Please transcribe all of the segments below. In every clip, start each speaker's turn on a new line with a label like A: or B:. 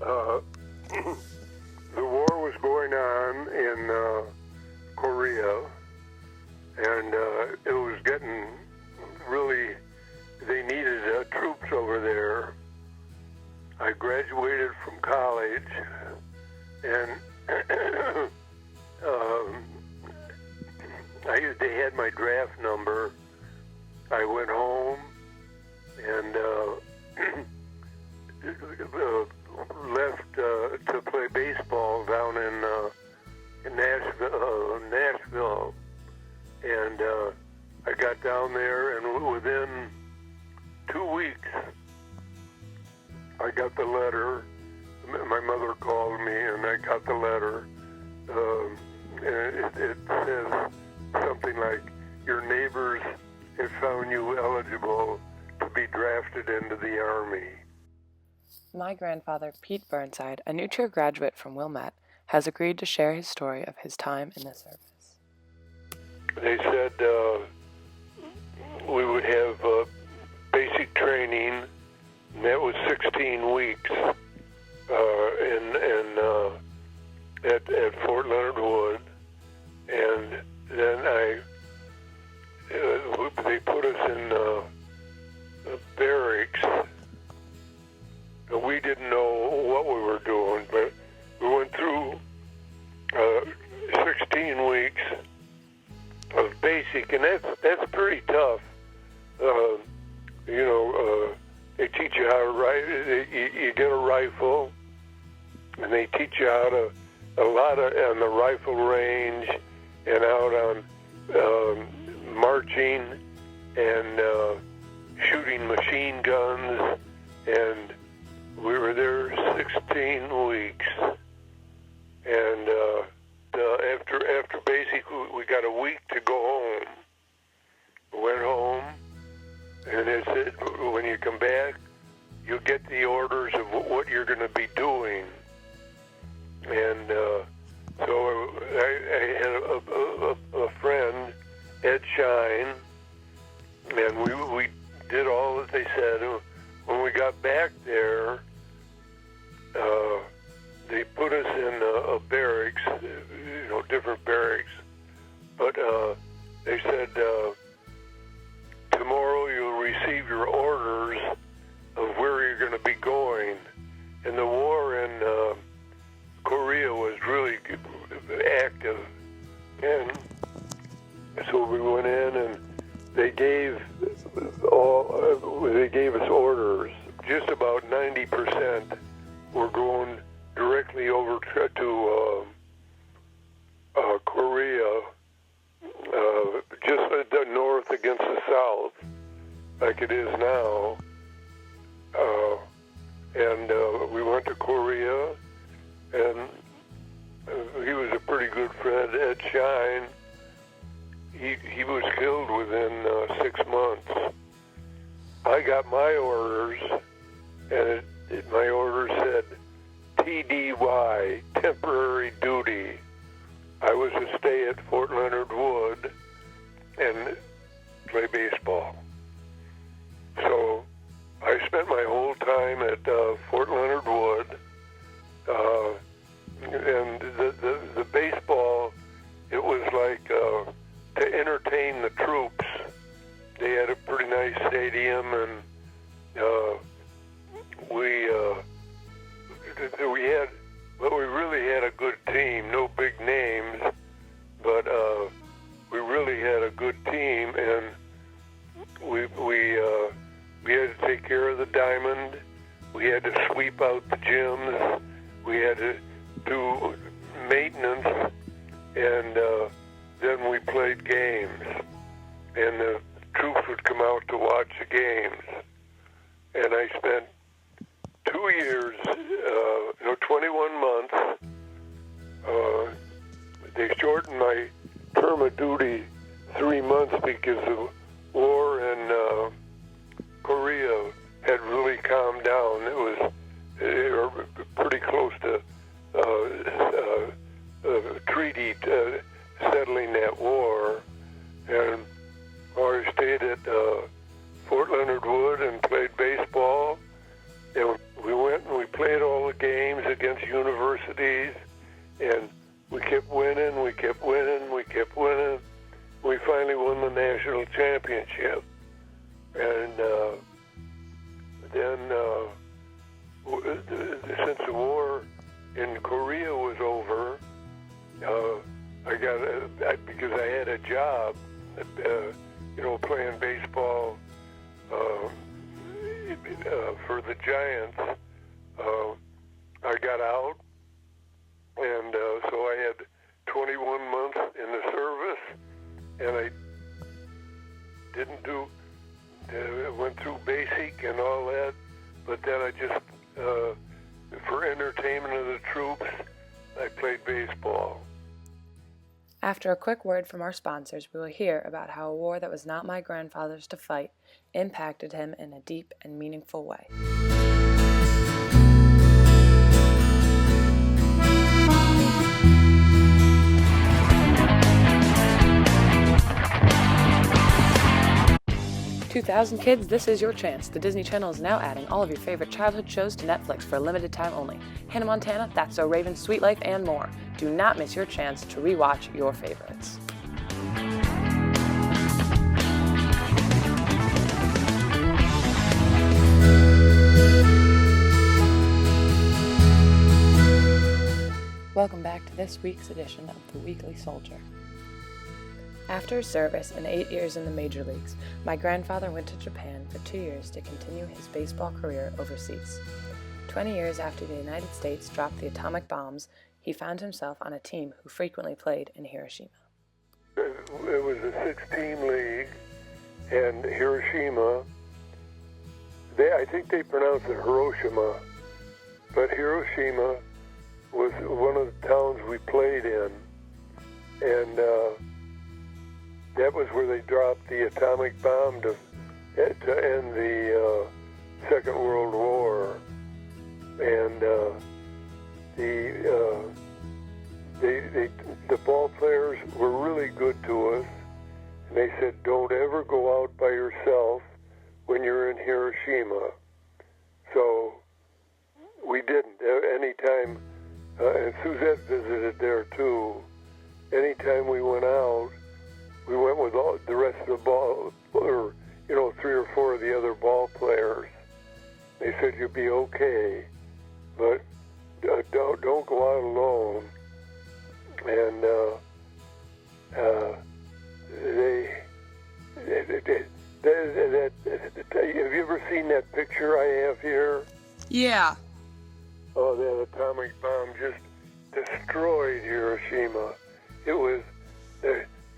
A: Uh, the war was going on in Korea, and it was getting really, they needed troops over there. I graduated from college, and they had my draft number. I went home and left to play baseball down in Nashville, and I got down there, and within 2 weeks, I got the letter. My mother called me, and I got the letter. And it says something like, your neighbors have found you eligible to be drafted into the Army.
B: My grandfather, Pete Burnside, a Nutria graduate from Wilmette, has agreed to share his story of his time in the service.
A: They said we would have basic training, and that was 16 weeks at Fort Leonard Wood, and then they put us in barracks. We didn't know what we were doing, but we went through 16 weeks of basic, and that's pretty tough. They teach you how to rifle. You get a rifle, and they teach you how to on the rifle range and out on marching and shooting machine guns, and we were there 16 weeks. And after basic, we got a week to go home. We went home, and they said, when you come back, you'll get the orders of what you're going to be doing. And so I had a friend, Ed Shine, and we did all that they said. When we got back there, they put us in a barracks, different barracks. But they said, tomorrow you'll receive your orders of where you're going to be going. And the war in Korea was really active. And so we went in, and they gave us orders. Just about 90% were going directly over to Korea, just the north against the south, like it is now. And we went to Korea, and he was a pretty good friend, Ed Shine. He was killed within 6 months. I got my orders, and my order said TDY, temporary duty. I was to stay at Fort Leonard Wood and play baseball. So I spent my whole time at Fort Leonard Wood, and the baseball, it was like to entertain the troops. They had a pretty nice stadium, and we really had a good team. No big names, but we really had a good team, and we had to take care of the diamond. We had to sweep out the gyms. We had to do maintenance, and then we played games. And the troops would come out to watch the games. And I spent 2 years, 21 months. They shortened my term of duty 3 months because the war in Korea had really calmed down. They were pretty close to a treaty settling that war. And I stayed at Fort Leonard Wood and played baseball. And we went and we played all the games. universities, and we kept winning. We finally won the national championship, and then since the war in Korea was over, because I had a job, playing baseball for the Giants. I got out, and so I had 21 months in the service, and I went through basic and all that, but then I just, for entertainment of the troops, I played baseball.
B: After a quick word from our sponsors, we will hear about how a war that was not my grandfather's to fight impacted him in a deep and meaningful way. "2,000 kids, this is your chance. The Disney Channel is now adding all of your favorite childhood shows to Netflix for a limited time only. Hannah Montana, That's So Raven, Sweet Life, and more. Do not miss your chance to rewatch your favorites." Welcome back to this week's edition of The Weekly Soldier. After his service and 8 years in the major leagues, my grandfather went to Japan for 2 years to continue his baseball career overseas. 20 years after the United States dropped the atomic bombs, he found himself on a team who frequently played in Hiroshima.
A: It was a 6-team league, and Hiroshima, I think they pronounce it Hiroshima, but Hiroshima was one of the towns we played in, and that was where they dropped the atomic bomb to end the Second World War. And the ball players were really good to us. And they said, don't ever go out by yourself when you're in Hiroshima. So we didn't. Anytime, and Suzette visited there too. Anytime we went out, we went with all the rest of the ball, or 3 or 4 of the other ball players. They said you'll be okay, but don't go out alone. And have you ever seen that picture I have here?
B: Yeah.
A: Oh, that atomic bomb just destroyed Hiroshima. It was.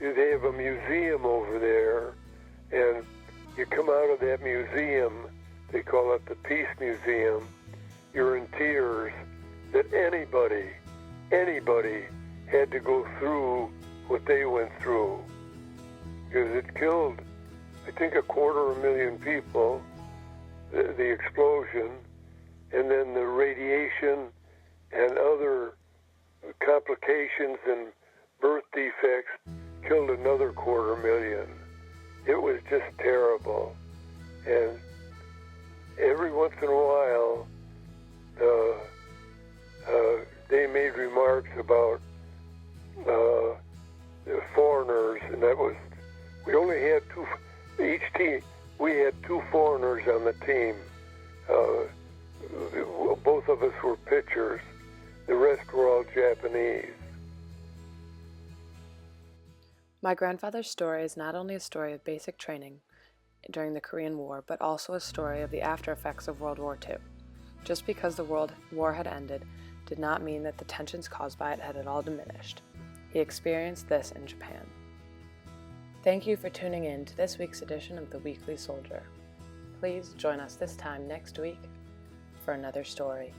A: They have a museum over there, and you come out of that museum, they call it the Peace Museum, you're in tears that anybody had to go through what they went through. Because it killed, I think, 250,000 people, the explosion, and then the radiation and other complications and birth defects killed another 250,000. It was just terrible. And every once in a while, they made remarks about foreigners, and that was, we only had each team, we had 2 foreigners on the team. Both of us were pitchers. The rest were all Japanese.
B: My grandfather's story is not only a story of basic training during the Korean War, but also a story of the after effects of World War II. Just because the World War had ended did not mean that the tensions caused by it had at all diminished. He experienced this in Japan. Thank you for tuning in to this week's edition of The Weekly Soldier. Please join us this time next week for another story.